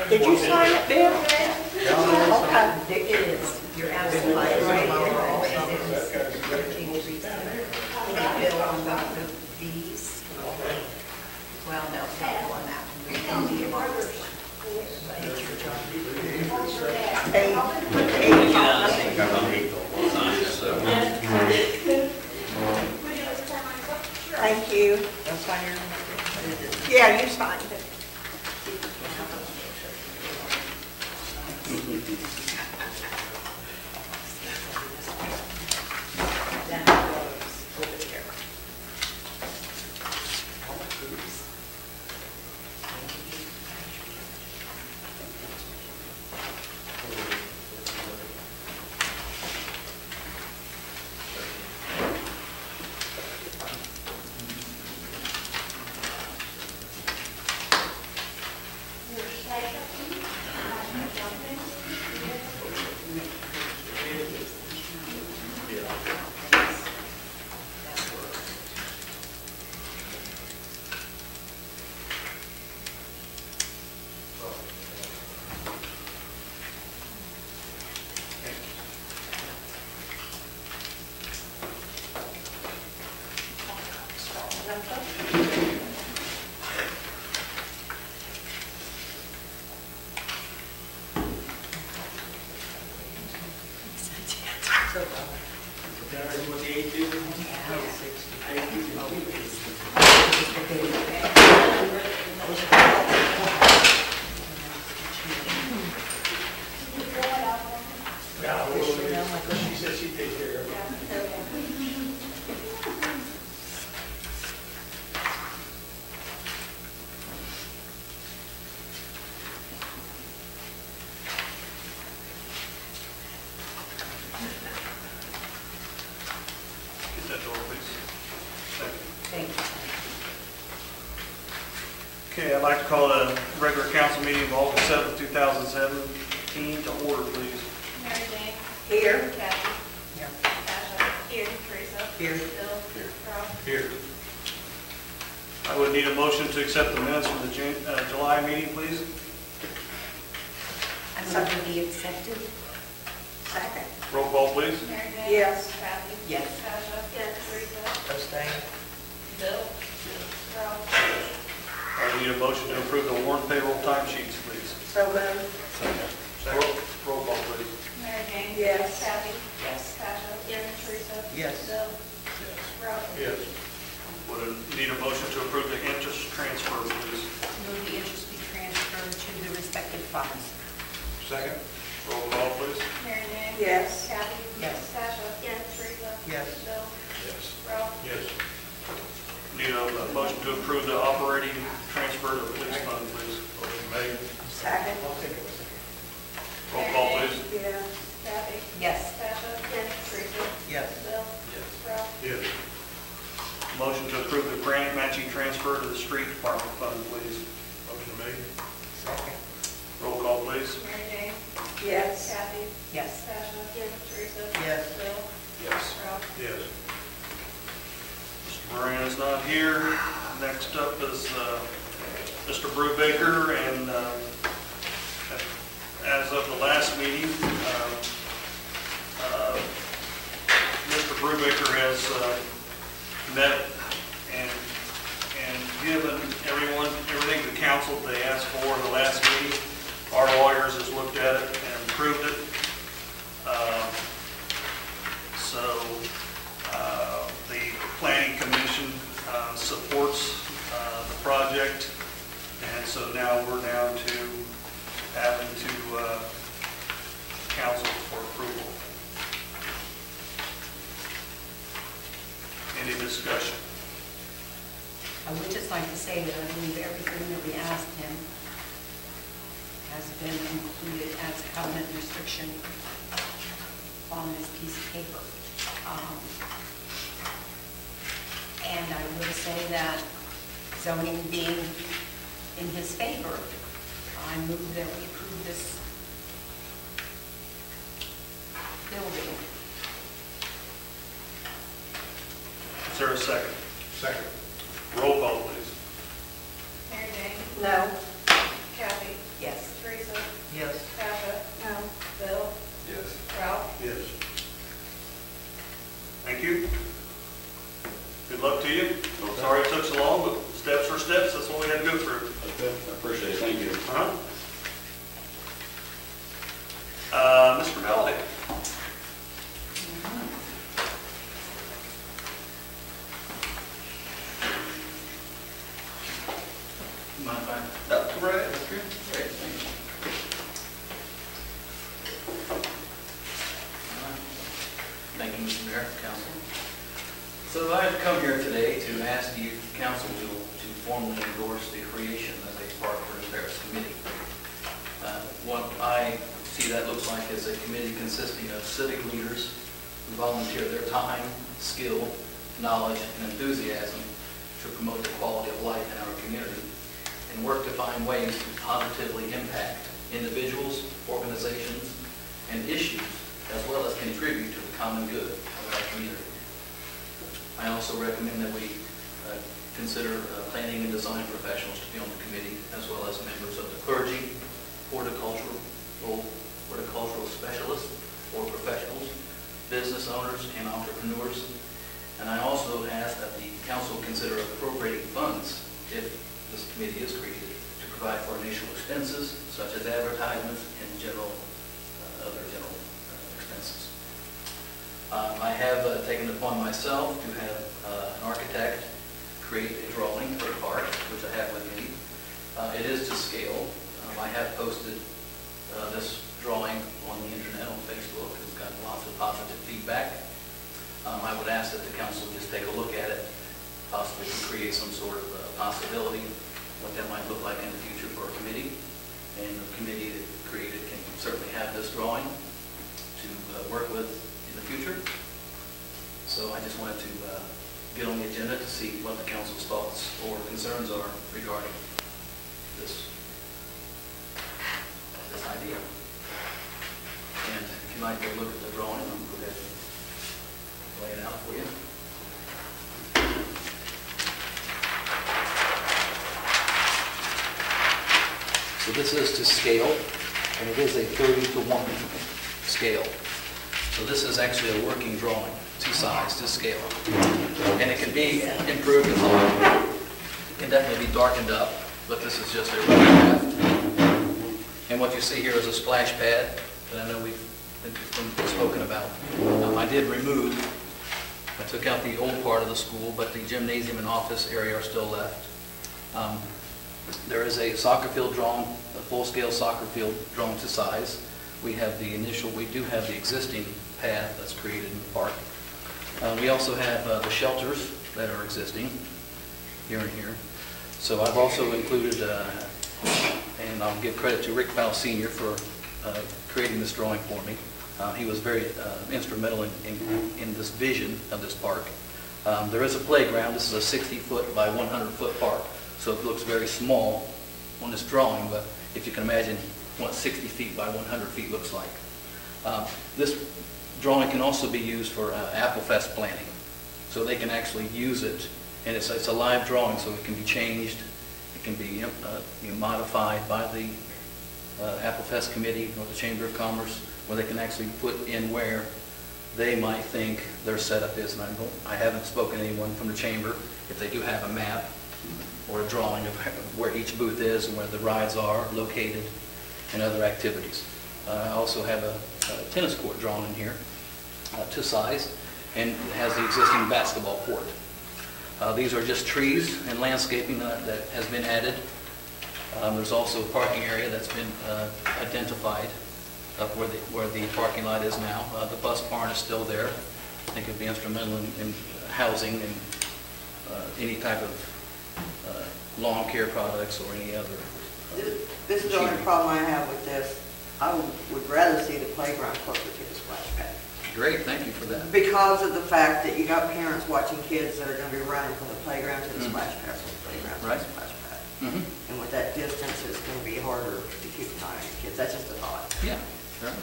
Did you sign it, Bill? Okay. It is. You're absolutely right. Bill on the fees. Well, no, not on that one. Thank you. Yeah, you signed it. Okay, I'd like to call a regular council meeting of August 7th, 2017 to order, please. Mary Jane. Here. Kathy. Here. Tasha. Here. Teresa. Here. Bill. Here. Rob. Here. I would need a motion to accept the minutes from the July meeting, please. I so to be accepted. Second. Roll call, please. Mary Jane. Yes. Kathy. Yes. Tasha. Yes. Teresa. Abstain. Bill. Rob. I would need a motion to approve the warrant payroll timesheets, please. So moved. Second. Roll call, please. Mary Jane. Yes. Kathy. Yes. Tasha. Yes. Teresa. Yes. Bill. Rob. Yes. Would need a motion to approve the interest transfer, please. Move the interest be transferred to the respective funds. Second. Roll call, please. Mary Jane. Yes. Kathy. Yes. Tasha. Yes. Teresa. Yes. Bill. Yes. Rob. Yes. Need a motion to approve the operating transfer to the police fund, please. Motion made. Second. Roll call, please. Yes. Kathy. Yes. Tasha. here. Next up is Mr. Brubaker, and as of the last meeting, Mr. Brubaker has met and given everything the council they asked for in the last meeting. Our lawyers has looked at it and approved it. The Planning Commission supports the project, and so now we're down to having to council for approval. Any discussion? I would just like to say that I believe everything that we asked him has been included as covenant restriction on this piece of paper. And I will say that zoning being in his favor, I move that we approve this building. Is there a second? Second. Roll call, please. Mary Jane? No. Kathy? Yes. Teresa? Yes. Tasha? No. Bill? Yes. Ralph? Yes. Thank you. Good luck to you. Sorry it took so long, but steps are steps. That's what we had to go through. Okay, I appreciate it, thank you. Mr. Melody. Mind if I? That's right. Great, thank you. Thank you, Mr. Mayor, Council. So I've come here today to ask you, Council, to formally endorse the creation of a Park for Paris Committee. What I see that looks like is a committee consisting of civic leaders who volunteer their time, skill, knowledge, and enthusiasm to promote the quality of life in our community and work to find ways to positively impact individuals, organizations, and issues, as well as contribute to the common good of our community. I also recommend that we consider planning and design professionals to be on the committee, as well as members of the clergy, horticultural specialists or professionals, business owners, and entrepreneurs. And I also ask that the council consider appropriating funds, if this committee is created, to provide for initial expenses such as advertisements and other general expenses. I have taken it upon myself to have an architect create a drawing for the park, which I have with me. It is to scale. I have posted this drawing on the internet, on Facebook. It's gotten lots of positive feedback. I would ask that the council just take a look at it, possibly create some sort of possibility, what that might look like in the future for a committee. And the committee that created can certainly have this drawing to work with in the future. So I just wanted to get on the agenda to see what the council's thoughts or concerns are regarding this idea. And if you'd like to look at the drawing, I'm going to lay it out for you. So this is to scale, and it is a 30:1 scale. So this is actually a working drawing, to size, to scale. And it can be improved a lot. It can definitely be darkened up, but this is just a rough draft. And what you see here is a splash pad that I know we've been spoken about. I took out the old part of the school, but the gymnasium and office area are still left. There is a soccer field drawn, a full-scale soccer field drawn to size. We do have the existing pad that's created in the park. We also have the shelters that are existing here and here. So I've also included, and I'll give credit to Rick Powell Sr. for creating this drawing for me. He was very instrumental in this vision of this park. There is a playground. This is a 60-foot by 100-foot park, so it looks very small on this drawing, but if you can imagine what 60 feet by 100 feet looks like. This drawing can also be used for Apple Fest planning, so they can actually use it And it's a live drawing, so it can be changed, it can be modified by the Apple Fest Committee or the Chamber of Commerce, where they can actually put in where they might think their setup is. And I haven't spoken to anyone from the chamber. If they do have a map or a drawing of where each booth is and where the rides are located and other activities. I also have a tennis court drawn in here to size, and it has the existing basketball court. These are just trees and landscaping that has been added. There's also a parking area that's been identified up where the parking lot is now. The bus barn is still there. I think it'd be instrumental in housing and any type of lawn care products or any other. This is the only problem I have with this. I would rather see the playground closer to the splash pad. Great, thank you for that. Because of the fact that you got parents watching kids that are going to be running from the playground to the Mhm. splash pad, from the playground to Right. the splash pad. Mhm. And with that distance, it's going to be harder to keep an eye on your kids. That's just a thought. Yeah. Right.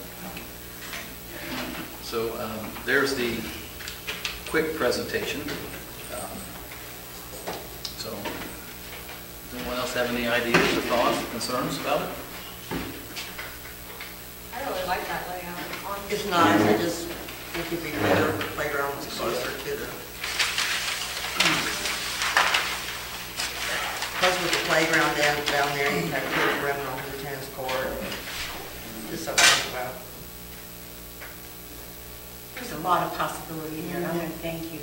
So there's the quick presentation. So does anyone else have any ideas or thoughts or concerns about it? I really like that layout. It's nice, I just think it'd be better if the playground was closer to the... Plus with the playground down there, you have kids running on the tennis court. Just something to think about. There's a lot of possibility here, and I want to thank you.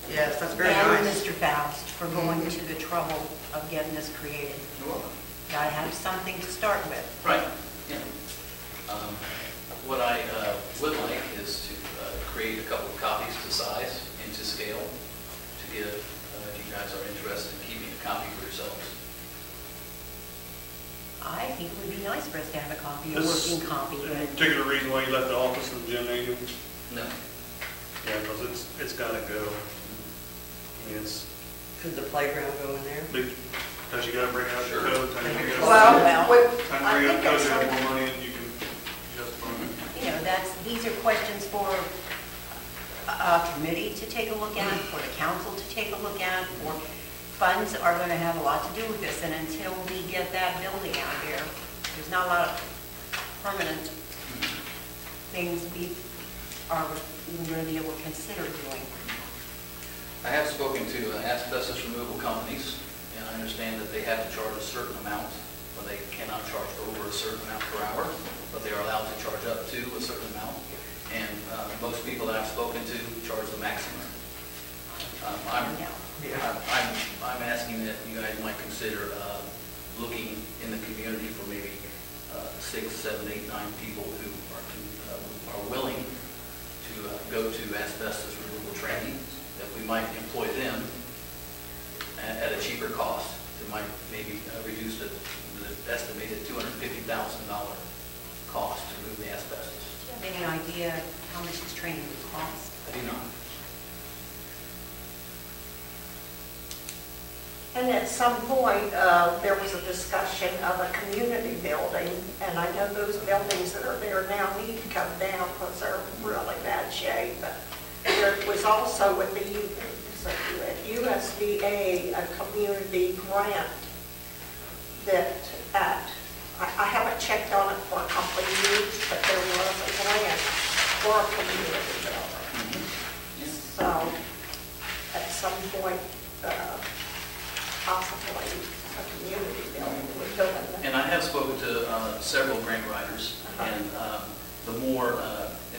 Yes, that's very And nice. Mr. Faust for going to the trouble of getting this created. You're welcome. Gotta have something to start with. Right, yeah. What I would like is to create a couple of copies to size and to scale to give, if you guys are interested in keeping a copy for yourselves. I think it would be nice for us to have a copy, a This- working copy. Any particular reason why you left the office in the gymnasium? No. Yeah, because it's got to go. I mean, it's, Could the playground go in there? because you got to bring out your Sure. code. Time you bring out- Well, time I you bring out think code, that's you have something, more money and you can justify it. You know, these are questions for a committee to take a look at, for the council to take a look at, for funds are going to have a lot to do with this, and until we get that building out here, there's not a lot of permanent things we are even going to be able to consider doing. I have spoken to asbestos removal companies, and I understand that they have to charge a certain amount, or they cannot charge over a certain amount per hour, but they are allowed to charge up to a certain amount. And most people that I've spoken to charge the maximum. I'm asking that you guys might consider looking in the community for maybe 6, 7, 8, 9 people who are willing to go to asbestos removal training, that we might employ them at a cheaper cost. It might maybe reduce the estimated $250,000 cost to remove the asbestos. Do you have any idea how much this training would cost? I do not. and at some point, there was a discussion of a community building, and I know those buildings that are there now need to come down because they're in really bad shape. But there was also with the USDA, a community grant that, I haven't checked on it for a couple of years, but there was a grant for a community building. So at some point, possibly a community building would go in there. And I have spoken to several grant writers, and the more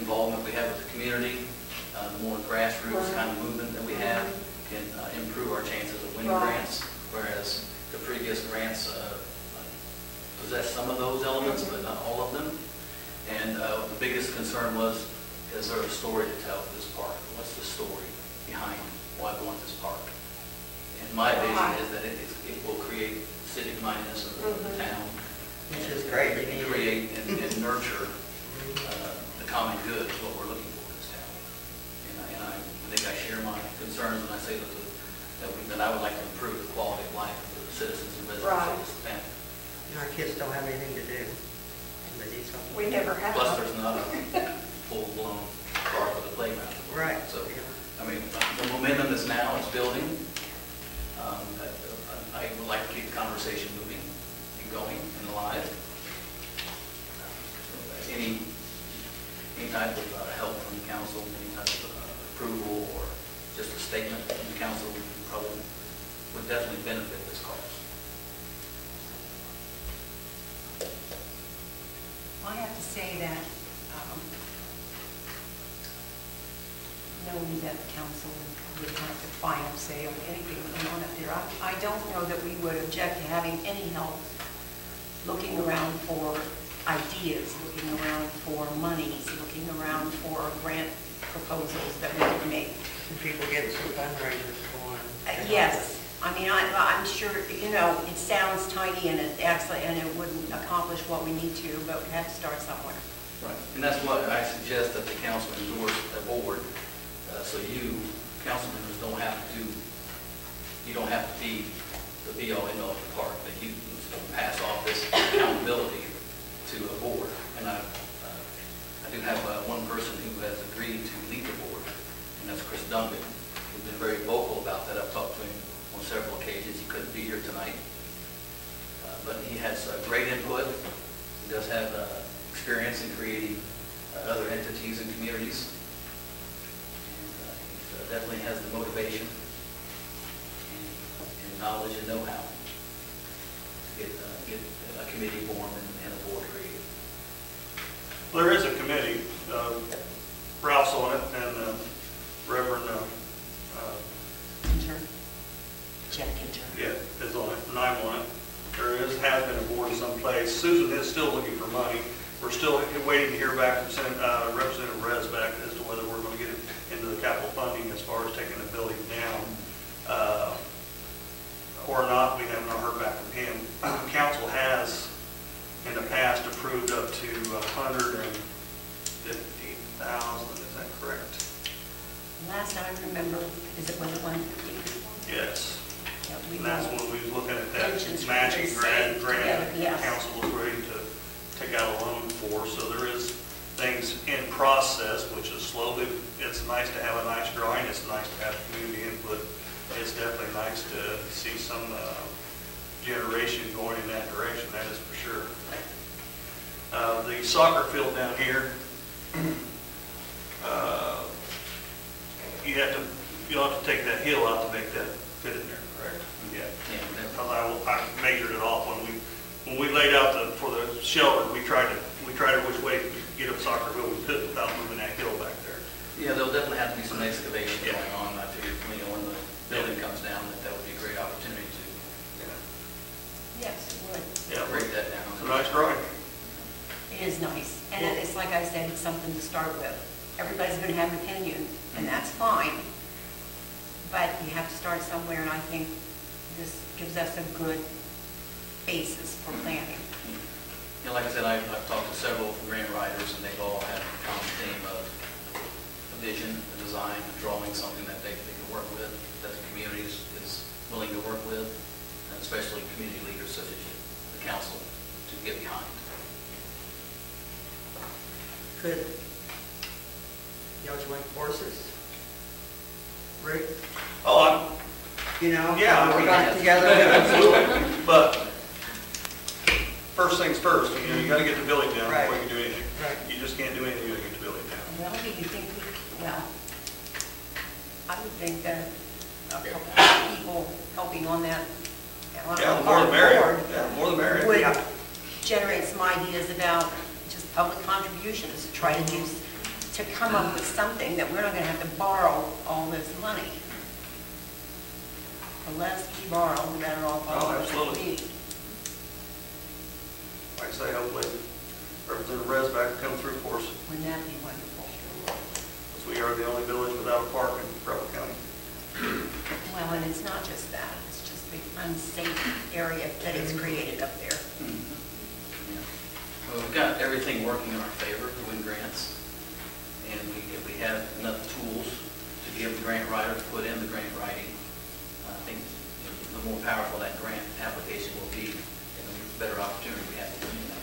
involvement we have with the community, the more grassroots kind of movement that we have can improve our chances of winning Right. grants, whereas the previous grants possess some of those elements, but not all of them. And the biggest concern was, is there a story to tell for this park? What's the story behind why we want this park? And my vision is that it will create civic mindedness of the town. Which is great. And create and nurture the common good is what we're looking for in this town. And I think I share my concerns when I say that I would like to improve the quality of life of the citizens and residents of this town. And our kids don't have anything to do. They need something. We never have. Plus, there's not a full-blown park with a playground. Right. So, I mean, the momentum is now, it's building, approval or just a statement from the council probably would definitely benefit this cause. I have to say that, knowing that the council would have the final say on anything going on up there, I don't know that we would object to having any help looking around for ideas, looking around for monies, looking around for grant proposals that we could make. Some people getting some fundraisers going. Yes, I mean, I'm sure, you know, it sounds tiny and it's excellent, and it wouldn't accomplish what we need to, but we have to start somewhere. Right. And that's what I suggest that the council endorse a board, so you, council members, don't have to be the be-all, end-all of the park, that you pass off this accountability to a board. And I do have one person who has agreed to lead the board, and that's Chris Duncan, who's been very vocal about that. I've talked to him on several occasions. He couldn't be here tonight, but he has great input. He does have experience in creating other entities and communities. And he definitely has the motivation and knowledge and know-how to get a committee formed and a board created. There is a committee, Ralph's on it, and Reverend, Intern, Jack Intern. yeah, is on it, and I'm on it. Has been a board someplace. Susan is still looking for money. We're still waiting to hear back from Representative Resbeck as to whether we're going to get it into the capital funding as far as taking the building down or not. We have not heard back from him. Council has in the past approved up to $150,000. Is that correct? Last I remember, is it 150? Yes. Yeah, And that's when we was looking at that Pensions matching for the grant state together, yes. council was ready to take out a loan for. So there is things in process, which is slowly. It's nice to have a nice drawing. It's nice to have community input. It's definitely nice to see some generation going in that direction. That is for sure. The soccer field down here, you'll have to take that hill out to make that fit in there, correct? Yeah. Because I measured it off when we laid out for the shelter. We tried which way to get up soccer field we could without moving that hill back there. Yeah, there'll definitely have to be some excavation going on. I figured, when the building comes down, that would be a great opportunity to Yes, it would. break that down. It's a nice drawing. It is nice, and it's like I said, it's something to start with. Everybody's going to have an opinion, and that's fine, but you have to start somewhere, and I think this gives us a good basis for planning. Like I said, I've talked to several grant writers, and they've all had a common theme of a vision, a design, a drawing, something that they can work with, that the community is willing to work with, and especially community leaders such as the council to get behind. Could y'all join forces? Rick, Oh, Yeah, work we on can. it together? absolutely. But first things first, you got to get the building down before you can do anything. Right. You just can't do anything until you get the building down. Well, do you think I would think that a couple of people helping on that, Yeah, the more the merrier. board Yeah, the more the merrier. would generate some ideas about just public contributions, try to come up with something that we're not going to have to borrow all this money. The less we borrow, the better off all of us will absolutely. be. Like I say, hopefully Representative Resback will come through for us, Wouldn't that be wonderful? because we are the only village without a park in Preble County. Well, and it's not just that, it's just the unsafe area that is created up there. Well, we've got everything working in our favor to win grants, and if we have enough tools to give the grant writer to put in the grant writing, I think the more powerful that grant application will be, and the better opportunity we have to win that.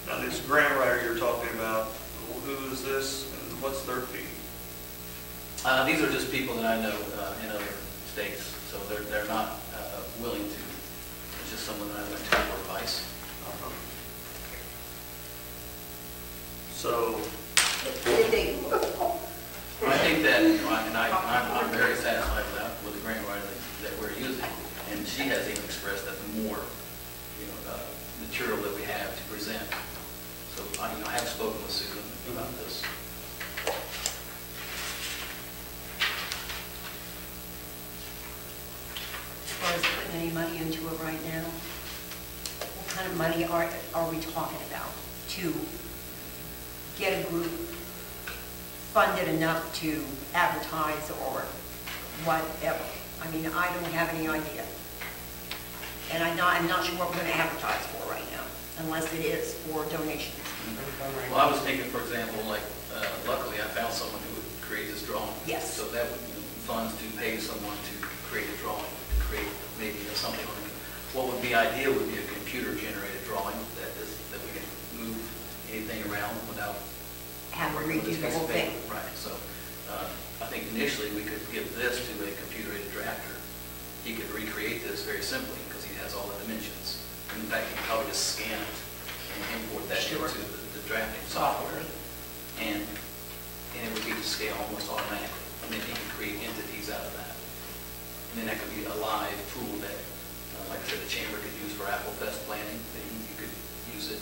Now, this grant writer you're talking about, who is this and what's their fee? These are just people that I know in other states, so they're not willing to. It's just someone that I went to for advice. So, Did they, I think think that, you know, I'm very satisfied with the grant writer that we're using. And she has even expressed that the more, you know, material that we have to present. So, you know, I have spoken with Susan about this. As far as putting any money into it right now, what kind of money are we talking about to get a group funded enough to advertise or whatever? I mean, I don't have any idea. And I'm not sure what we're going to advertise for right now, unless it is for donations. Well, I was thinking, for example, like, luckily I found someone who would create this drawing. Yes. So that would, you know, funds to pay someone to create a drawing, to create maybe something on it. What would be ideal would be a computer-generated drawing that we can move anything around without Have to working with redo this the piece of whole thing. paper. Right, so I think initially we could give this to a computer-aided drafter. He could recreate this very simply because he has all the dimensions. In fact, he could probably just scan it and import that Sure. into the drafting software. And it would be to scale almost automatically. And then he could create entities out of that. And then that could be a live tool that, like I said, the chamber could use for Apple Fest planning. That you could use it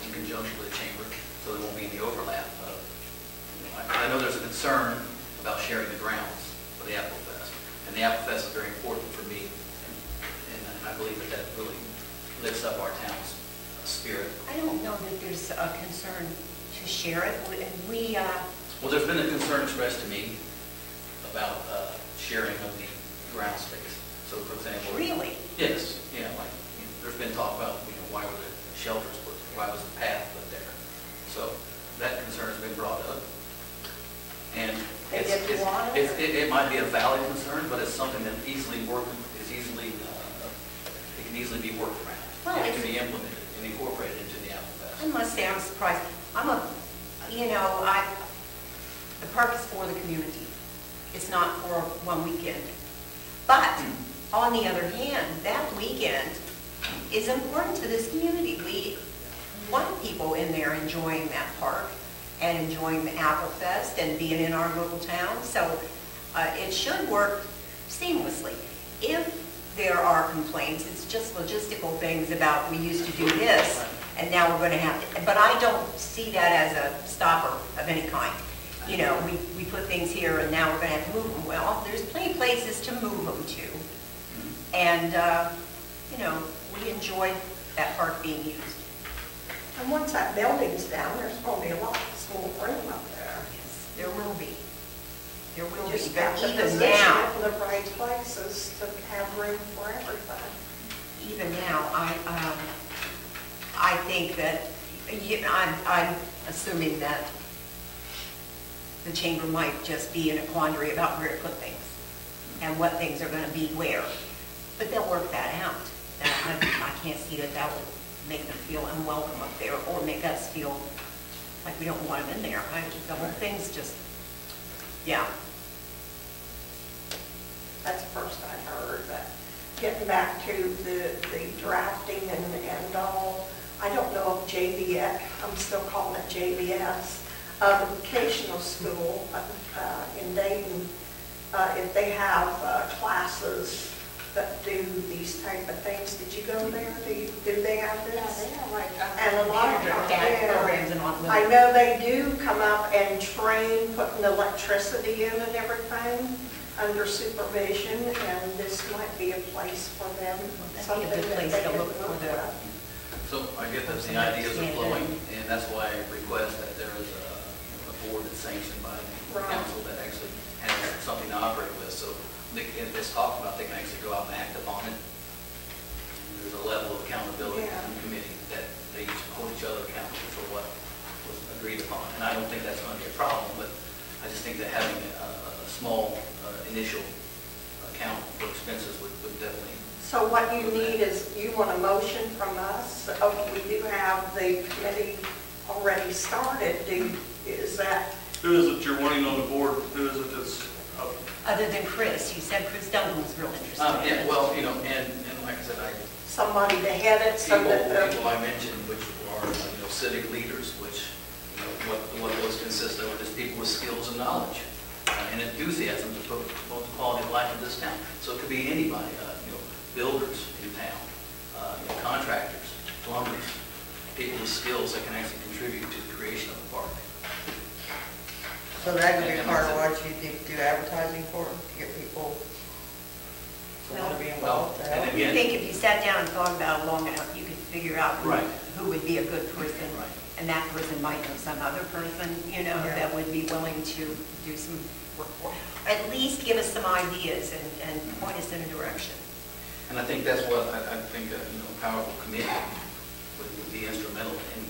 in conjunction with the chamber, so there won't be any overlap of, you know, I know there's a concern about sharing the grounds for the Apple Fest. And the Apple Fest is very important for me. And I believe that really lifts up our town's spirit. I don't know that there's a concern to share it. Well, there's been a concern expressed to me about sharing of the ground space. So, for example... Really? Yes, yeah, like, you know, there's been talk about, you know, why were the shelters put there? Why was the path put there? So, that concern has been brought up. And They didn't want it? it might be a valid concern, but it's something that it can easily be worked around. Well, It can be implemented and incorporated into the Apple I Fest. must say, I'm surprised. The park is for the community. It's not for one weekend. But, on the other hand, that weekend is important to this community. We want people in there enjoying that park and enjoying the Apple Fest and being in our local town. So, it should work seamlessly. If there are complaints, it's just logistical things about, we used to do this, and now we're going to have to, but I don't see that as a stopper of any kind. You know, we put things here and now we're going to have to move them. Well, there's plenty of places to move them to. And, you know, we enjoyed that park being used. And once that building's down, there's going to be a lot of small room up there. Yes, there will be. There will You be, just but have to even position now, it in the right places to have room for everything. even now, I think that, I'm assuming that the chamber might just be in a quandary about where to put things and what things are going to be where. But they'll work that out. I can't see that would make them feel unwelcome up there or make us feel like we don't want them in there. The whole thing's just, yeah. That's the first I heard, but getting back to the drafting and all, I don't know if JVS, I'm still calling it JVS, the vocational school in Dayton, if they have classes that do these type of things. Did you go there? Do they have this? Yeah, they have like, And a lot of Data programs and all. I know they do come up and train, putting electricity in and everything under supervision, and this might be a place for them. That'd be a good place to look for the. So I get that the ideas are flowing, and that's why I request that there is a board that's sanctioned by the Right. council that actually has something to operate with. So if it's talked about, they can actually go out and act upon it. And there's a level of accountability Yeah. in the committee that they each hold each other accountable for what was agreed upon. And I don't think that's going to be a problem, but I just think that having a small initial account for expenses would definitely. So what you need is, you want a motion from us? Okay, we do have the committee already started. Is that, Who is it you're wanting on the board? Who is it that's, Other than Chris, you said Chris Duncan was real interested. Yeah, well, you know, and like I said, somebody to head it so that, people I mentioned, which are, you know, civic leaders, which, you know, what those consist of is people with skills and knowledge. and enthusiasm to promote the quality of life in this town. So it could be anybody, builders in town, contractors, plumbers, people with skills that can actually contribute to the creation of the park. So that would be And part of that's what you do advertising for, to get people to want to be involved. to and help? I again- think if you sat down and thought about it long enough, you could figure out Right. who would be a good person. Right. And that person might know some other person, Yeah. that would be willing to do some work for. At least give us some ideas and point us in a direction. And I think that's what I think a powerful committee would be instrumental in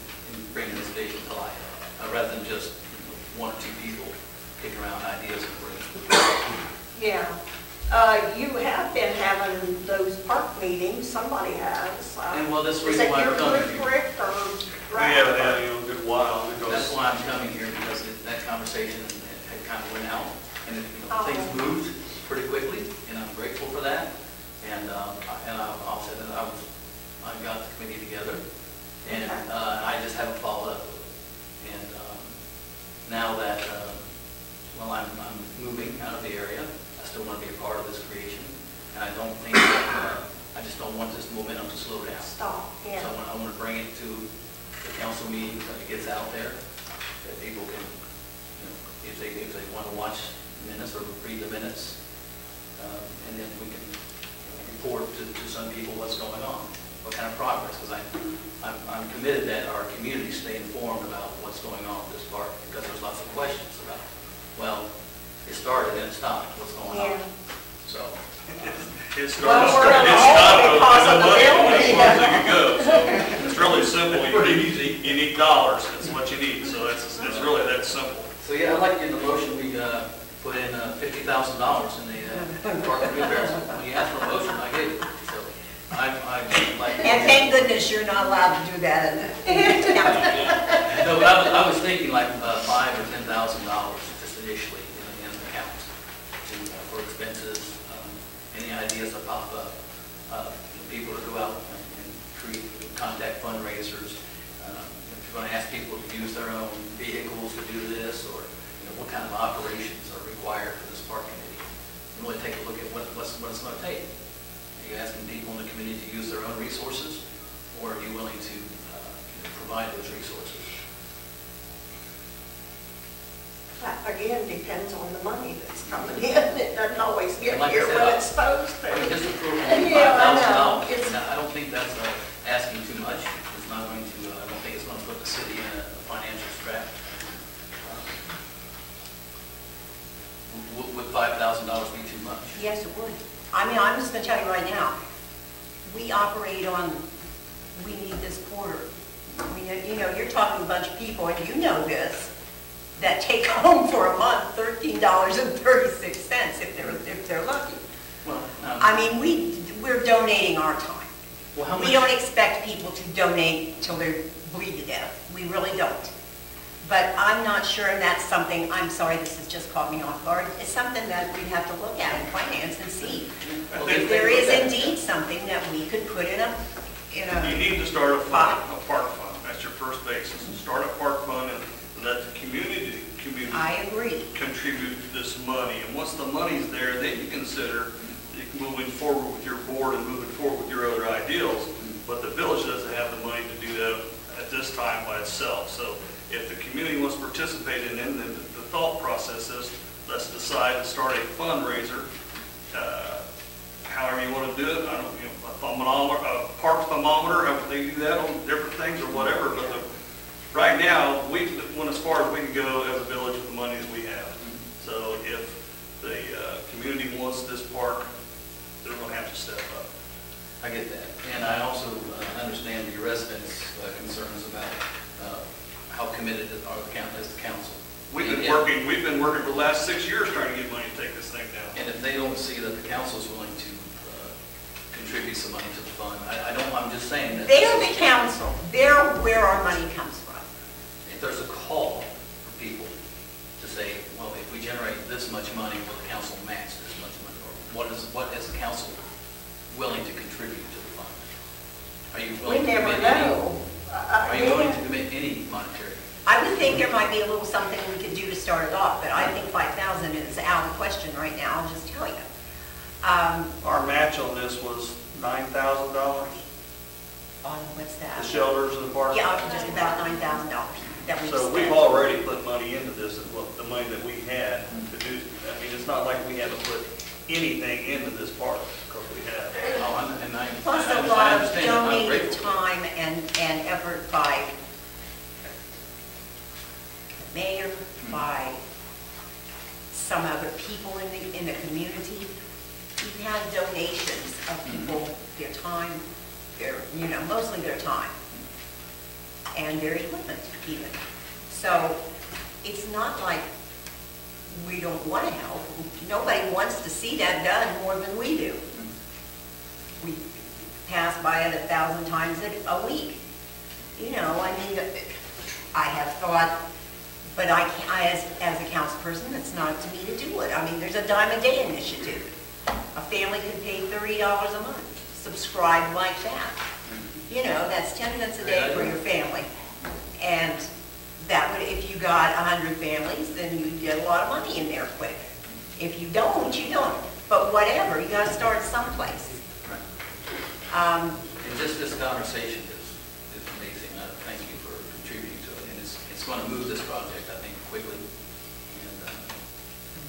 bringing this vision to life, rather than just one or two people kicking around ideas and words. Yeah. You have been having those park meetings, somebody has. And well, that's the Is reason it why your I'm coming group, here. Rick, or? We haven't had, a good while, That's because why I'm coming here, because that conversation had kind of went out, and things moved pretty quickly, and I'm grateful for that. And I'll say that I got the committee together, and I just haven't followed up with it. And now that, I'm moving out of the area, I still want to be a part of this creation, and I don't think that, I just don't want this momentum to slow down. Stop, yeah. So I want to bring it to the council meetings, that it gets out there, that people can, if they want to watch minutes or read the minutes, and then we can report to some people what's going on, what kind of progress, because I'm committed that our community stay informed about what's going on with this park, because there's lots of questions about, well, it started and it stopped, what's going on? Yeah. So, it started, Well, we're in it a hole stopped, because of and the the money building. as far as it could go. So it's really simple, you need dollars, that's what you need, so it's really that simple. So yeah, I'd like in the motion, we put in $50,000 in the park and repairs. When you asked for a motion, I gave it. So I'd like. And thank goodness you're not allowed to do that in the county. No, but I was thinking like $5,000 or $10,000 just initially in the account for expenses, any ideas that pop up, people to go out and contact fundraisers. If you're going to ask people to use their own vehicles to do this, or what kind of operations are required for this park committee, and really take a look at what it's going to take. Are you asking people in the committee to use their own resources, or are you willing to provide those resources? That, again, depends on the money that's coming in. It doesn't always get Like I here said, when it's supposed to. I mean, just approval of Yeah, I know. $5,000. Now, I don't think that's asking too much. It's not going to, I don't think it's going to put the city in a financial trap. Would $5,000 be too much? Yes, it would. I mean, I'm just going to tell you right now, we operate on, we need this quarter. You're talking a bunch of people, and you know this, that take home for a month $13.36 if they're lucky. Well, I mean, we're donating our time. well, how much? We don't expect people to donate till they bleed to death. We really don't. But I'm not sure, and that's something, I'm sorry, this has just caught me off guard. It's something that we'd have to look at in finance and see Well, if there is indeed something that we could put in a. You need to start a fund, a park fund, that's your first basis. Start a park fund and let the community I agree. contribute this money. And once the money's there, then you consider moving forward with your board and moving forward with your other ideals. But the village doesn't have the money to do that at this time by itself. So if the community wants to participate in it, then the thought process is, let's decide to start a fundraiser. However you want to do it, I don't, a thermometer, a park thermometer, however they do that on different things or whatever. But right now, we went as far as we can go as a village with the money that we have. So if the community wants this park, they're going to have to step up. I get that. And I also understand the residents' concerns about how committed are the council. We've been working for the last 6 years trying to get money to take this thing down. And if they don't see that the council is willing to contribute some money to the fund, I'm just saying that. They're the council. They're where our money comes from. If there's a call for people to say, well, if we generate this much money, will the council match this much money? Or what is the council willing to contribute to the fund? Are you We willing to never commit any? know. Are you willing to commit any monetary? I would think there might be a little something we could do to start it off, but I think 5,000 is out question right now, I'll just tell you. Our match on this was $9,000, On, what's that? the shelters in the park. Yeah, just about $9,000 that we spent. So we've already put money into this, and what the money that we had to do, I mean, it's not like we haven't put anything into this park, because we have. Plus a I lot of understand, I'm donated grateful. time and effort by the mayor, by some other people in the community. We've had donations of people, their time, mostly their time, and their equipment even. So it's not like we don't want to help. Nobody wants to see that done more than we do. We pass by it 1,000 times a week. I mean, I have thought, but I as a councilperson, it's not up to me to do it. I mean, there's a dime a day initiative. A family could pay $30 a month, subscribe like that. That's 10 cents a day for your family. And that would, if you got 100 families, then you'd get a lot of money in there quick. If you don't, you don't. But whatever, you got to start someplace. And just this conversation is amazing. Thank you for contributing to it. And it's going to move this project, I think, quickly.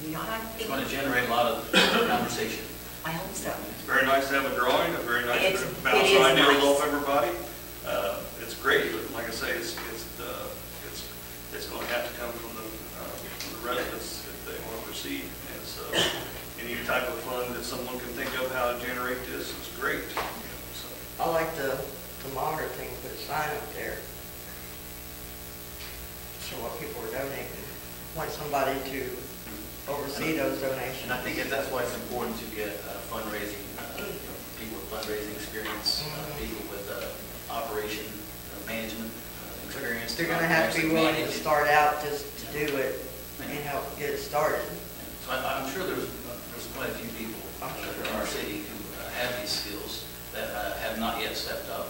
And I it's think, going to generate a lot of conversation. I hope so. It's very nice to have a drawing, a very nice It bounce is ideas nice. off everybody. It's great, but like I say, it's going to have to come from the residents if they want to proceed. And so any type of fund that someone can think of how to generate this is great. So. I like the monitor thing, put a sign up there. So what people are donating, want somebody to oversee those donations. And I think that's why it's important to get fundraising, people with fundraising experience, people with operation management experience. They're gonna have to be actually willing to manage. start out just to do it and help get it started. So I'm sure there's quite a few people in our city who have these skills that have not yet stepped up.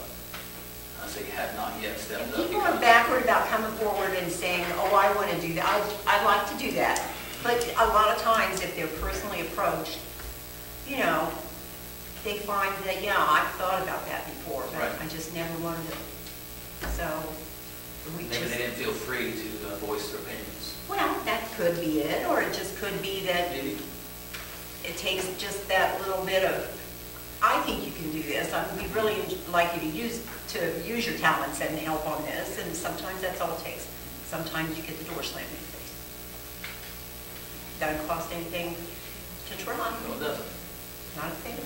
I say have not yet stepped up. People are backward about coming forward and saying, oh, I want to do that. I'd like to do that. But a lot of times, if they're personally approached, they find that, yeah, I've thought about that before, but Right. I just never learned it. So we Maybe just, they didn't feel free to voice their opinions. well, that could be it, or it just could be that Maybe. it takes just that little bit of, I think you can do this. I mean, we really like you to use your talents and help on this, and sometimes that's all it takes. Sometimes you get the door slammed in your face. Doesn't cost anything to try. No, it doesn't. Not a thing.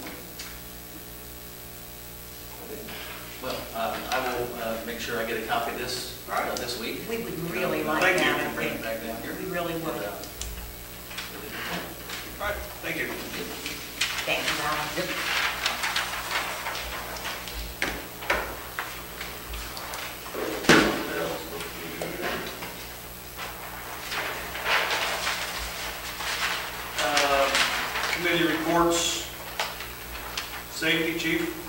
Well, I will make sure I get a copy of this All right. this week. We would really like Thank that. you. I Bring think. it back down here. We really would. And, All right, thank you. Thank you, Alan. Committee reports, safety chief.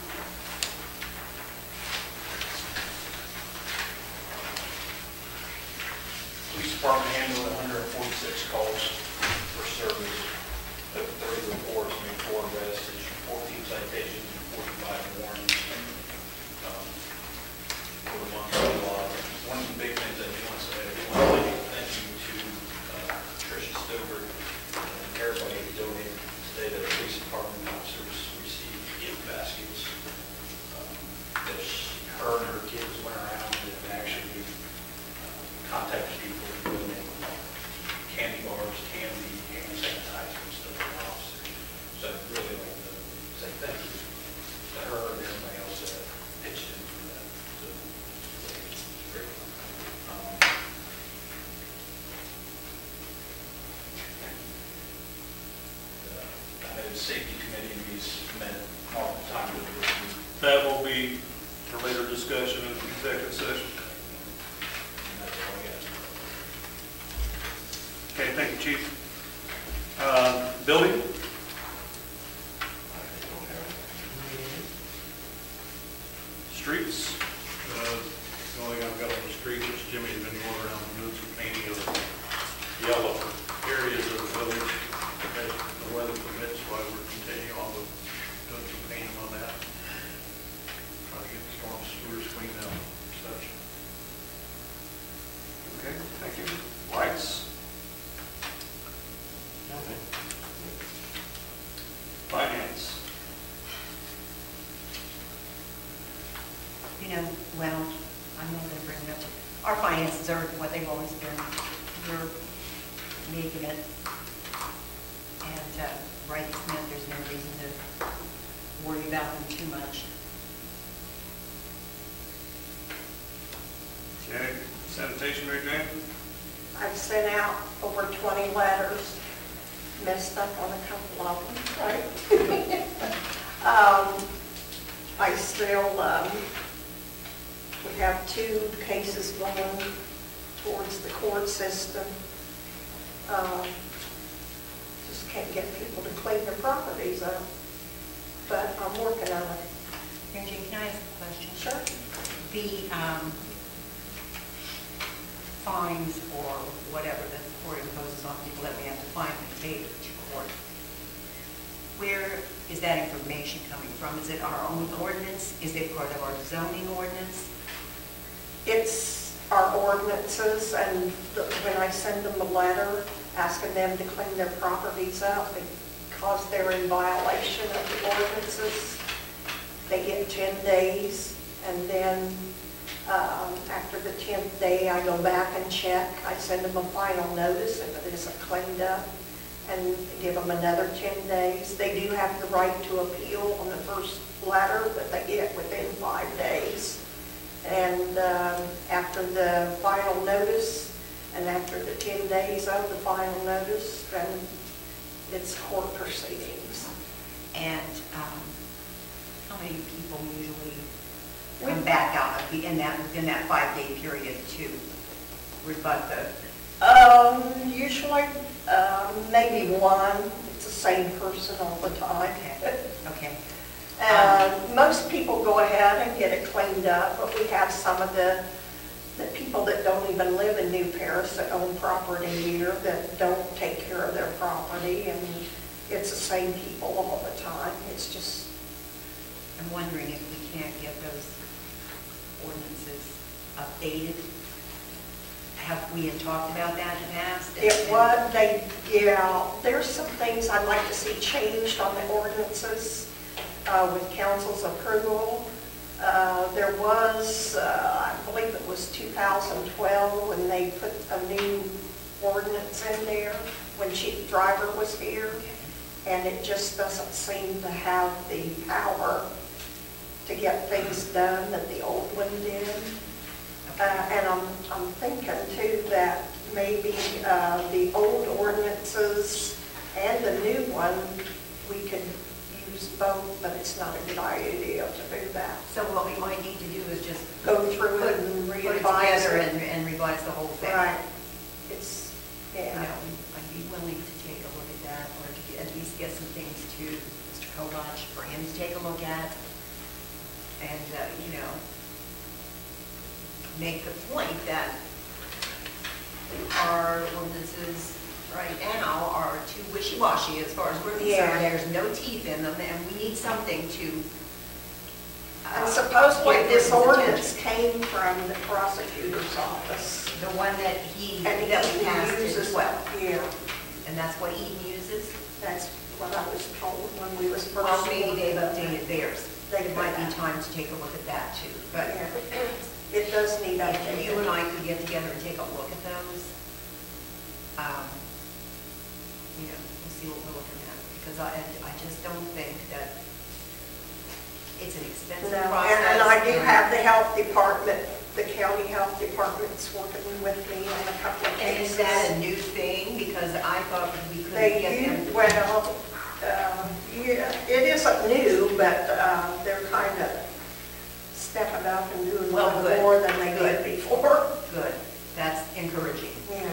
Police department handled 146 calls for service, 30 reports, made 4 arrests, issued 14 citations, and 45 warnings. For the month of July. One of the big things I do want to say, I do want to say thank you to Tricia Stover and everybody who donated today. The police department officers received gift baskets. That her and her kids went around and actually contacted people and donated candy bars, candy, hand sanitizer, and stuff for the officers. So I'd really like to say thank you to her and everybody else that pitched in for that. So, it's great. I know the safety committee has met all the time with this. That will be for later discussion in executive session. And that's all I got. Okay, thank you, chief. Building? Streets? The only thing I've got on the street is Jimmy's been going around doing some painting of the yellow areas of the village. You know, well, I'm not gonna bring it up. Our finances are what they've always been. We're making it. And right this minute, there's no reason to worry about them too much. Okay, sanitation, Mary Jane? I've sent out over 20 letters, messed up on a couple of them, right? I still, we have 2 cases going towards the court system. Just can't get people to clean their properties up, but I'm working on it. Mary Jane, can I ask a question? Sure. The fines or whatever that the court imposes on people that we have to fine and pay to court, where is that information coming from? Is it our own ordinance? Is it part of our zoning ordinance? It's our ordinances, and when I send them a letter asking them to clean their properties up because they're in violation of the ordinances, they get 10 days, and then after the 10th day, I go back and check. I send them a final notice if it isn't cleaned up, and give them another 10 days. They do have the right to appeal on the first letter, but they get within 5 days. And after the final notice, and after the 10 days of the final notice, then it's court proceedings. And how many people usually come back out within that 5-day period to rebut the? Usually, maybe one. It's the same person all the time. Okay. Most people go ahead and get it cleaned up, but we have some of the people that don't even live in New Paris that own property here that don't take care of their property, and it's the same people all the time. It's just... I'm wondering if we can't get those ordinances updated. Have we talked about that in the past? There's some things I'd like to see changed on the ordinances with council's approval. There was, I believe it was 2012 when they put a new ordinance in there when Chief Driver was here, and it just doesn't seem to have the power to get things done that the old one did. And I'm thinking too that maybe the old ordinances and the new one, we could use both, but it's not a good idea to do that. So what we might need to do is just Go through it and put it revise together it. and revise the whole thing. Right. It's, You yeah. know, I'd be willing to take a look at that, or to at least get some things to Mr. Kovach for him to take a look at, and, you know, make the point that our ordinances right now are too wishy-washy as far as we're concerned. Yeah. There's no teeth in them, and we need something to And supposedly get this person's ordinance attention. came from the prosecutor's office. The one that And that he we passed uses, as well, yeah, and that's what Eaton uses. that's what I was told when we was first. Well, maybe they've updated theirs. They It might be could. time to take a look at that too, but Yeah. It does need if you and updating. I could get together and take a look at those, you know, we'll see what we're looking at, because I just don't think that it's an expensive No, process. and I do have the health department, the county health department's working with me on a couple of And cases. is that a new thing? Because I thought we couldn't They get do, them. well, yeah, it isn't new, but they're kind of stepping up and doing a Well, little good. more than they Good. did before. Good, that's encouraging. Yeah.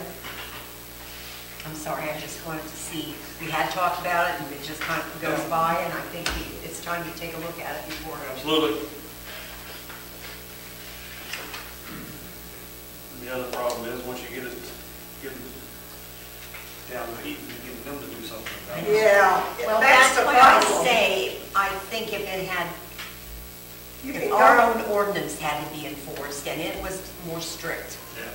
I'm sorry, I just wanted to see, we had talked about it and it just kind of goes by, and I think it's time to take a look at it before. Absolutely. The other problem is, once you get it down to heat, you get them to do something about it. Yeah, Well, that's that's the why I problem. say, I think if it had, You if can our go, own ordinance had to be enforced and it was more strict, Yeah.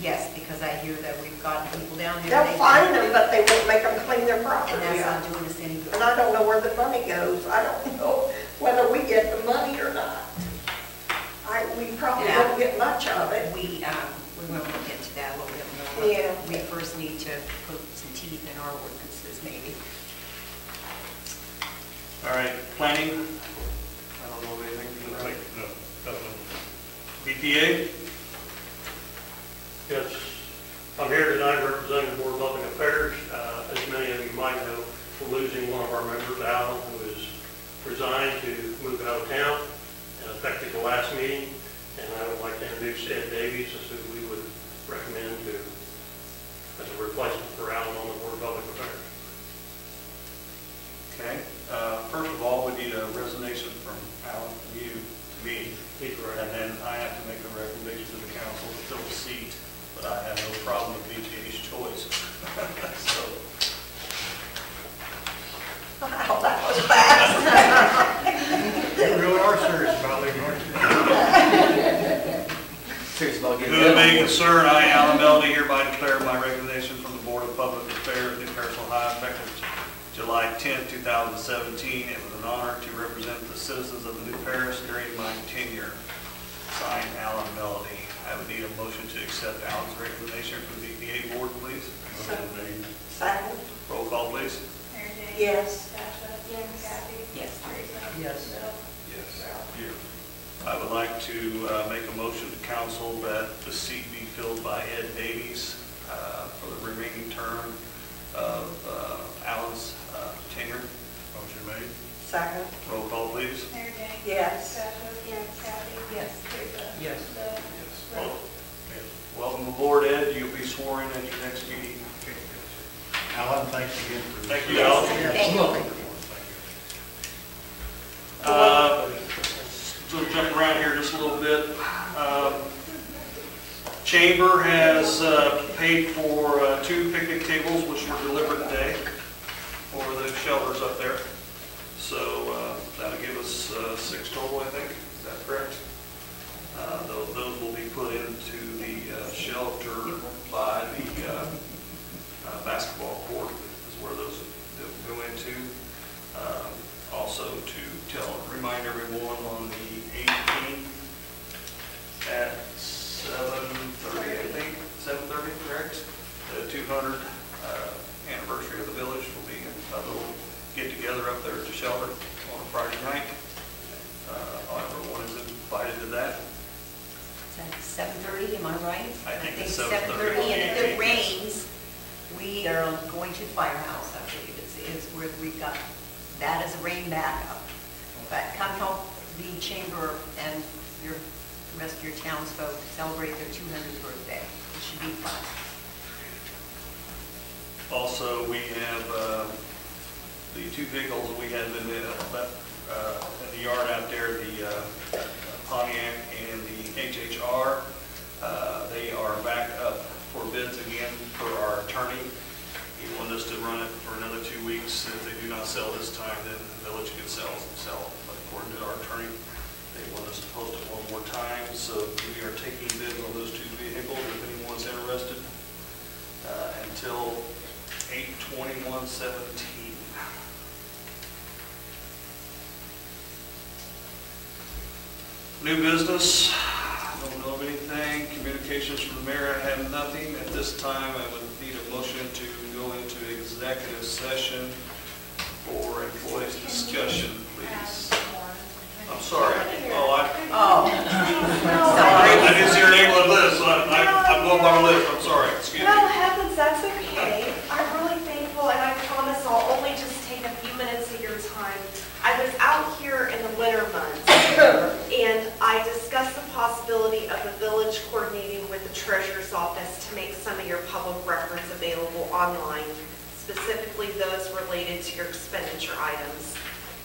yes, because I hear that we've gotten people down there. they'll find them, but they won't make them clean their And property that's up. not doing us any good. And I don't know where the money goes. I don't know whether we get the money or not. We probably Yeah. don't get much of it. We will look into that a little bit more. Yeah. We first need to put some teeth in our ordinances, maybe. All right, planning? I don't know of anything. Right, no, nothing. BPA? Yes, I'm here tonight representing the Board of Public Affairs. As many of you might know, we're losing one of our members, Alan, who has resigned to move out of town, and effective the last meeting. And I would like to introduce Ed Davies as who we would recommend as a replacement for Alan on the Board of Public Affairs. Okay. First of all, we need a resignation from Alan, from you, to me. He's right. And then I have to make a recommendation to the council to fill the seat, but I have no problem with BTA's choice. So, Wow, that was fast. You really are serious about leaving, aren't you? Serious about getting who it may concern, I, Alan Melody, hereby declare my resignation from the Board of Public Affairs, New Paris, Ohio, effective July 10, 2017. It was an honor to represent the citizens of the New Paris during my tenure. Signed, Alan Melody. I would need a motion to accept Alan's recommendation from the BPA board, please. Second. Roll call, please. Mary Jane? Yes. Tasha? Yes. Kathy? Yes. Teresa? Yes. Bill? Yes. Ralph? I would like to make a motion to council that the seat be filled by Ed Davies for the remaining term of Alan's tenure. Motion made. Second. Roll call, please. Mary Jane? Yes. Tasha? Yes. Kathy? Yes. Teresa? Yes. Bill? Ralph? Welcome aboard, Ed. You'll be sworn in at your next meeting. Alan, thanks again for. Thank you, Alan. Thank you. So jump around here just a little bit. Chamber has paid for 2 picnic tables, which were delivered today for the shelters up there. So that'll give us 6 total, I think. Is that correct? Those will be put into the shelter by the basketball court is where those will go into. Also to remind everyone on the 18th at 7:30, I think, 7:30, correct? The 200 anniversary of the village will be a little get-together up there at the shelter on a Friday night. Everyone is invited to that. That's 7:30, am I right? I think it's 7:30, 7:30. and if it rains, we are going to the firehouse, I believe, is where we've got that as a rain backup. But come help the chamber and the rest of your townsfolk celebrate their 200th birthday. It should be fun. Also, we have the 2 vehicles that we had left in the yard out there, the Pontiac and the HHR. They are back up for bids again for our attorney. He wanted us to run it for another 2 weeks. If they do not sell this time, then the village can sell. But according to our attorney, they want us to post it one more time. So we are taking bids on those 2 vehicles if anyone's interested until 8/21/17. New business, I don't know of anything. Communications from the mayor, I have nothing. At this time, I would need a motion to go into executive session for employees discussion, please. I'm sorry. I didn't see your name on the list, so I'm going by the list. I'm sorry, excuse me. No, heavens, that's okay. I'm really thankful, and I promise I'll only just take a few minutes of your time. I was out here in the winter months, and I discussed the possibility of the village coordinating with the treasurer's office to make some of your public records available online, specifically those related to your expenditure items.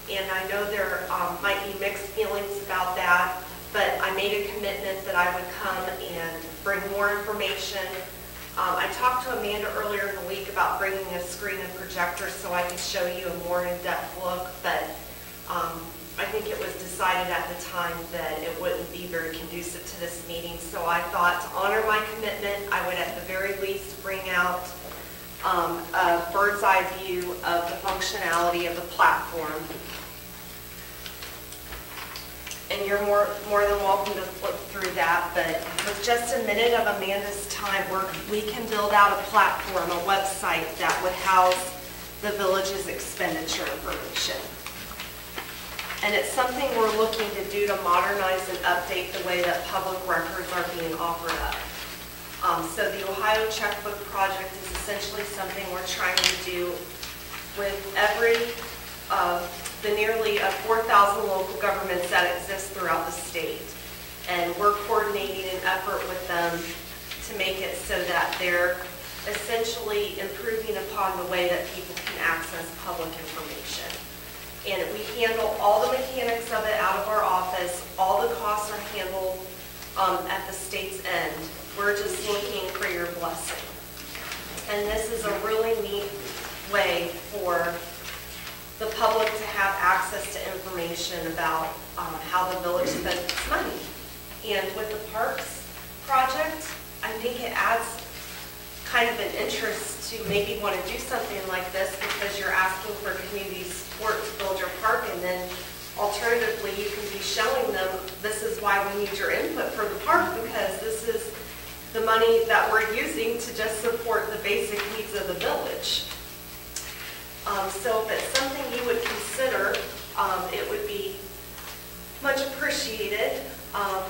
And I know there might be mixed feelings about that, but I made a commitment that I would come and bring more information. I talked to Amanda earlier in the week about bringing a screen and projector so I could show you a more in-depth look, but I think it was decided at the time that it wouldn't be very conducive to this meeting. So I thought to honor my commitment, I would at the very least bring out a bird's eye view of the functionality of the platform. and you're more than welcome to flip through that, but with just a minute of Amanda's time, we can build out a platform, a website that would house the village's expenditure information. And it's something we're looking to do to modernize and update the way that public records are being offered up. So the Ohio Checkbook Project is essentially something we're trying to do with the nearly 4,000 local governments that exist throughout the state. And we're coordinating an effort with them to make it so that they're essentially improving upon the way that people can access public information. And we handle all the mechanics of it out of our office. All the costs are handled at the state's end. We're just looking for your blessing. And this is a really neat way for the public to have access to information about how the village spends its money. And with the Parks project, I think it adds kind of an interest to maybe want to do something like this because you're asking for community support to build your park, and then alternatively you can be showing them this is why we need your input for the park, because this is the money that we're using to just support the basic needs of the village. So if it's something you would consider, it would be much appreciated.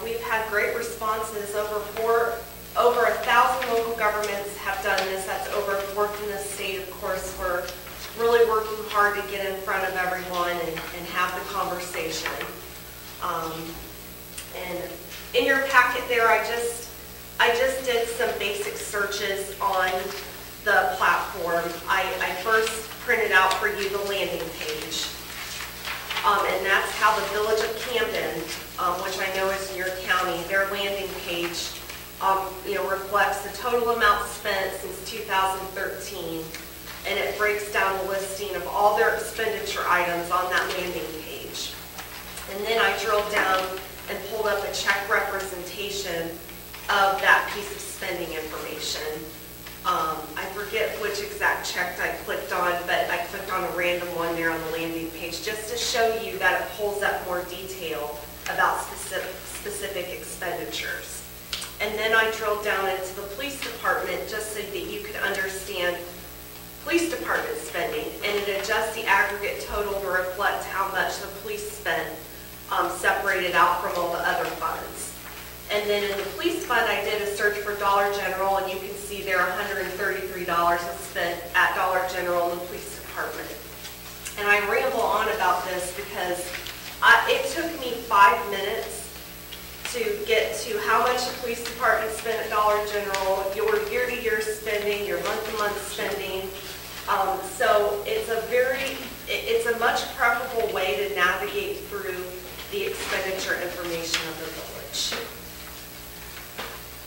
We've had great responses. Over 1,000 local governments have done this. That's over a fourth in the state. Of course, we're really working hard to get in front of everyone and have the conversation. And in your packet there, I just did some basic searches on the platform. I first printed out for you the landing page. And that's how the Village of Camden, which I know is in your county, their landing page reflects the total amount spent since 2013. And it breaks down the listing of all their expenditure items on that landing page. And then I drilled down and pulled up a check representation of that piece of spending information. I forget which exact check I clicked on, but I clicked on a random one there on the landing page just to show you that it pulls up more detail about specific expenditures. And then I drilled down into the police department just so that you could understand police department spending, and it adjusts the aggregate total to reflect how much the police spent separated out from all the other funds. And then in the police fund, I did a search for Dollar General, and you can see there $133 is spent at Dollar General in the police department. And I ramble on about this because it took me 5 minutes to get to how much the police department spent at Dollar General, your year-to-year spending, your month-to-month spending. So it's a much preferable way to navigate through the expenditure information of the village.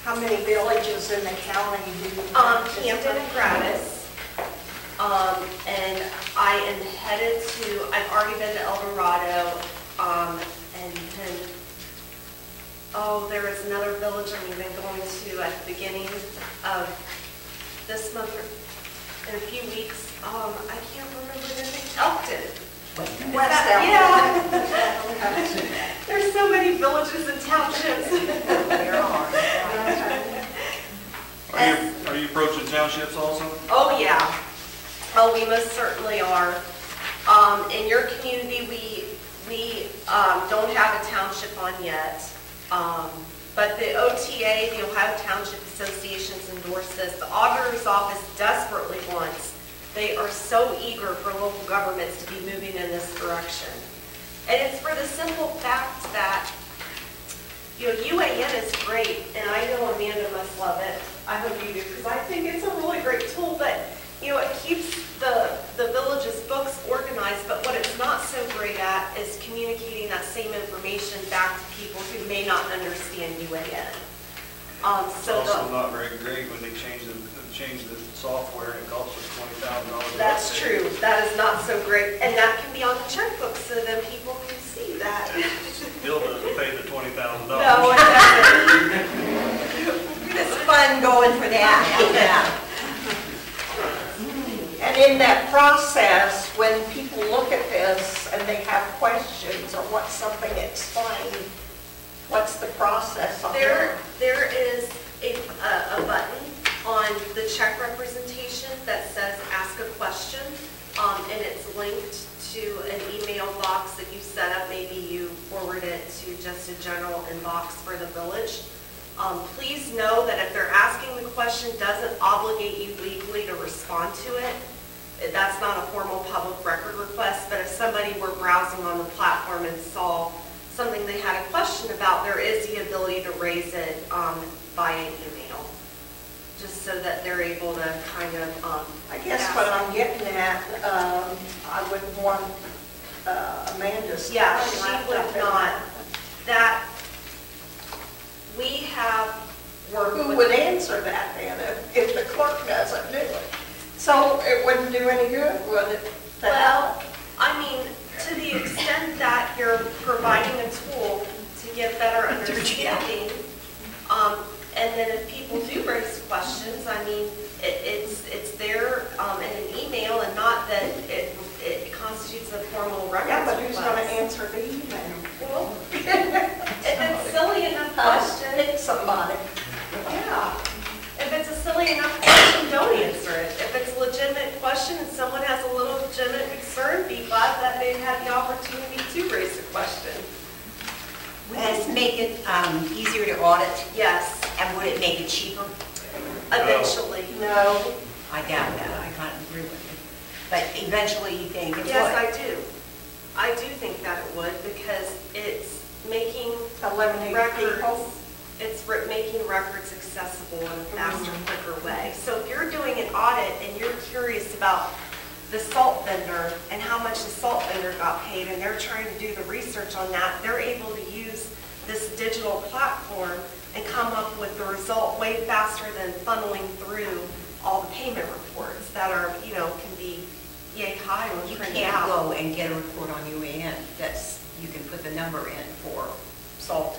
How many villages in the county do you have? Camden and Gratis. And I am headed to, I've already been to El Dorado, and then, there is another village I'm even going to at the beginning of this month, or in a few weeks. I can't remember the name. Elkton. West Elkton. Yeah. There's so many villages and townships. There are. Are you approaching townships also? Oh, yeah. Oh, we most certainly are. In your community, we don't have a township on yet. But the OTA, the Ohio Township Association's endorsed this. The auditor's office desperately wants. They are so eager for local governments to be moving in this direction. And it's for the simple fact that, UAN is great, and I know Amanda must love it. I hope you do, because I think it's a really great tool, but, it keeps the village's books organized, but what it's not so great at is communicating that same information back to people who may not understand UAN. It's also not very great when they change the software and it costs us $20,000. That's true. That is not so great. And that can be on the checkbook so then people can see that. Still doesn't pay the $20,000. No, it doesn't. It's fun going for that. And in that process, when people look at this and they have questions or want something explained, the process on There, that? there is a button on the check representation that says ask a question, and it's linked to an email box that you set up. Maybe you forward it to just a general inbox for the village. Please know that if they're asking the question, doesn't obligate you legally to respond to it. That's not a formal public record request, but if somebody were browsing on the platform and saw something they had a question about, there is the ability to raise it via email, just so that they're able to kind of. I guess what I'm getting at, I wouldn't want Amanda's Yeah, time she wrapped would up in not. that. That, we have worked Who with. would answer that then if the clerk doesn't do it? So it wouldn't do any good, would it? to have- Well, I mean, to the extent that you're providing a tool to get better understanding, and then if people do raise questions, I mean, it's there in an email, and not that it constitutes a formal records Yeah, but who's going to request. answer the email? Well, if it's silly enough question, Pick somebody. yeah. If it's a silly enough question, don't answer it. If it's a legitimate question and someone has a little legitimate concern, be glad that they had the opportunity to raise a question. Would this make it easier to audit, Yes, and would it make it cheaper? eventually. No. I doubt that, I kind of agree with you. But eventually you think it would? Yes, I do. I do think that it would, because it's making Eliminate records, people. making records accessible in a faster, quicker way. So if you're doing an audit and you're curious about the salt vendor and how much the salt vendor got paid, and they're trying to do the research on that, they're able to use this digital platform and come up with the result way faster than funneling through all the payment reports that are, can be yay high when You printed can't out. go and get a report on UAN, you can put the number in for salt.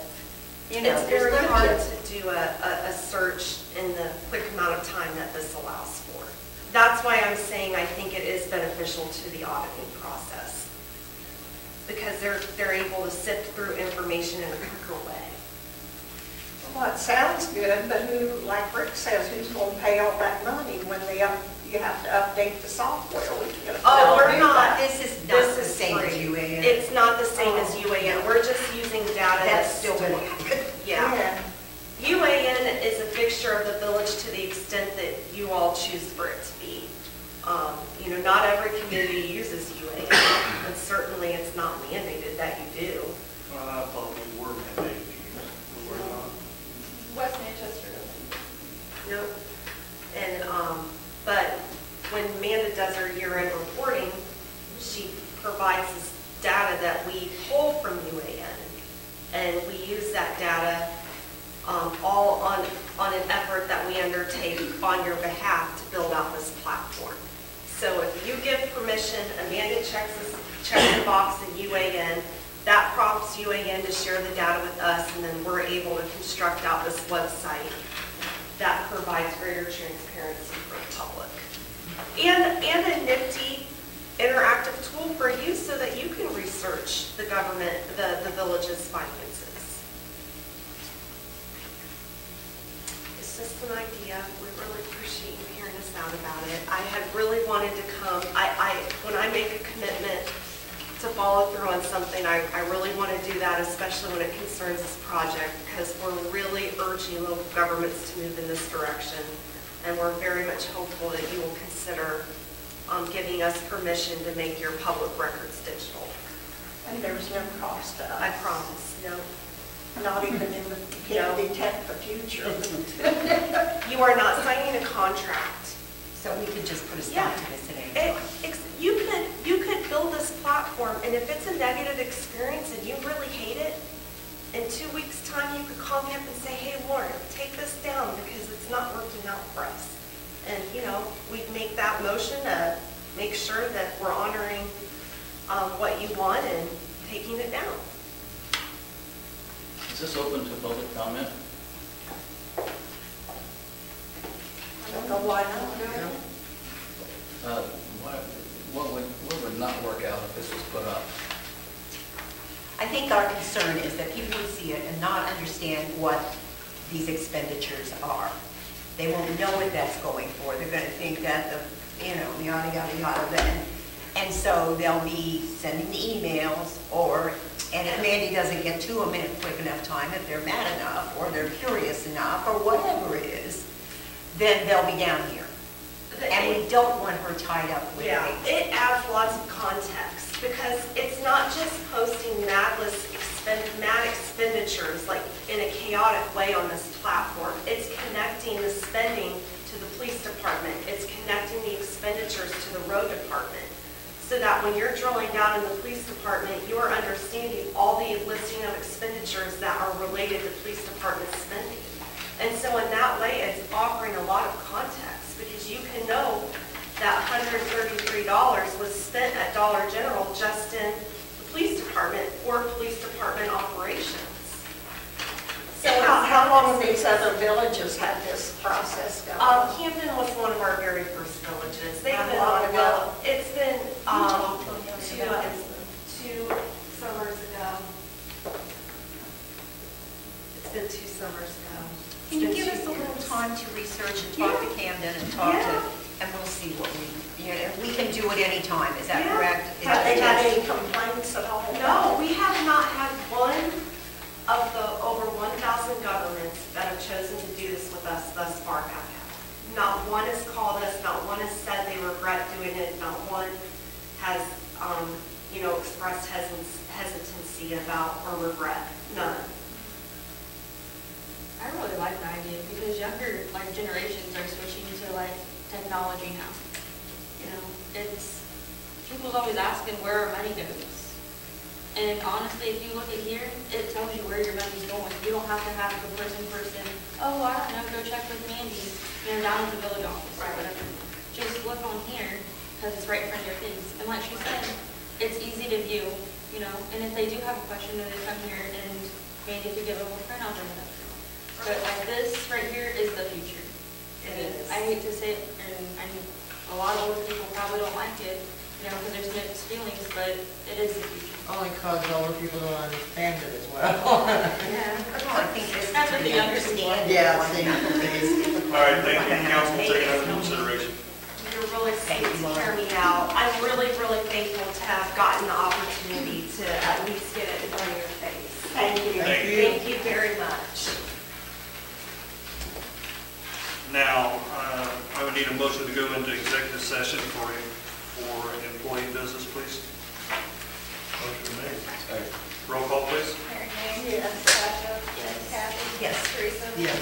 It's there's very limits. hard to do a search in the quick amount of time that this allows for. That's why I'm saying I think it is beneficial to the auditing process, because they're able to sift through information in a quicker way. Well, it sounds good, but who, like Rick says, who's going to pay all that money when you have to update the software? We can't Oh, we're do not. that. This is not This the is same as free. UAN. It's not the same as Oh. UAN. We're just using data That's that's still stored. good. Yeah. UAN is a fixture of the village to the extent that you all choose for it to be. Not every community uses UAN, and certainly it's not mandated that you do. Well, I thought we were mandated to use. We were not. West Manchester doesn't. Nope. And, but when Amanda does her year-end reporting, she provides this data that we pull from UAN. And we use that data all on an effort that we undertake on your behalf to build out this platform. So if you give permission, Amanda checks the box in UAN, that prompts UAN to share the data with us, and then we're able to construct out this website that provides greater transparency for the public. And a nifty interactive tool for you so that you can research the government, the village's finances. It's just an idea. We really appreciate you hearing us out about it. I had really wanted to come. When I make a commitment to follow through on something, I really want to do that, especially when it concerns this project, because we're really urging local governments to move in this direction. And we're very much hopeful that you will consider giving us permission to make your public records digital. And there's no cost to us. I promise, no. Not even in the, you can't detect the future. You are not signing a contract. So we could just put a stop to this at any time. You could build this platform, and if it's a negative experience and you really hate it, in 2 weeks' time, you could call me up and say, hey, Warren, take this down because it's not working out for us. And, we'd make that motion to make sure that we're honoring what you want and taking it down. Is this open to public comment? I don't know why not. What would not work out if this was put up? I think our concern is that people would see it and not understand what these expenditures are. They won't know what that's going for. They're gonna think that the, yada, yada, yada. And so they'll be sending the emails and if Mandy doesn't get to them in a quick enough time, if they're mad enough or they're curious enough or whatever it is, then they'll be down here. And we don't want her tied up with Yeah, things. it adds lots of context, because it's not just posting mad expenditures like in a chaotic way on this platform. It's connecting the spending to the police department. It's connecting the expenditures to the road department. So that when you're drilling down in the police department, you're understanding all the listing of expenditures that are related to police department spending. And so in that way, it's offering a lot of context, because you can know that $133 was spent at Dollar General just in the police department or police department operations. So How long have these other villages had this process going? Camden was one of our very first villages. They've How been long on ago? well, it's been talked to them two summers ago. It's been 2 summers ago. Can you give us a little time to research and talk to Camden and talk to, Yeah. and we'll see what we can do it any time, is that Yeah. correct? Have they had any complaints at all? No, we have not had one of the over 1,000 governments that have chosen to do this with us thus far have had. Not one has called us, not one has said they regret doing it, not one has, expressed hesitancy about or regret, none. I really like the idea because younger generations are switching to technology now. People's always asking where our money goes. And honestly, if you look at here, it tells you where your money's going. You don't have to have the person, oh, I don't know, go check with Mandy, down at the village office or whatever. Just look on here, because it's right in front of your face. And like she said, it's easy to view, and if they do have a question, then they come here and Mandy could give them a printout or whatever. But this right here is the future. It is. I hate to say it, and a lot of older people probably don't like it, because there's mixed feelings, but it is the future. Only because older people don't understand it as well. I think this is That's what the pretty younger people understandable. Yeah, I think it's difficult. All right, thank you, council, for taking that into consideration. You're really sweet to hear me out. I'm really, really thankful to have gotten the opportunity to at least get it in front of your face. Thank you. Thank you. Thank you very much. Now, I would need a motion to go into executive session for employee business, please. Motion made. Roll call, please. Mary Jane? Yes. Sasha? Yes. Kathy? Yes. Teresa? Yes.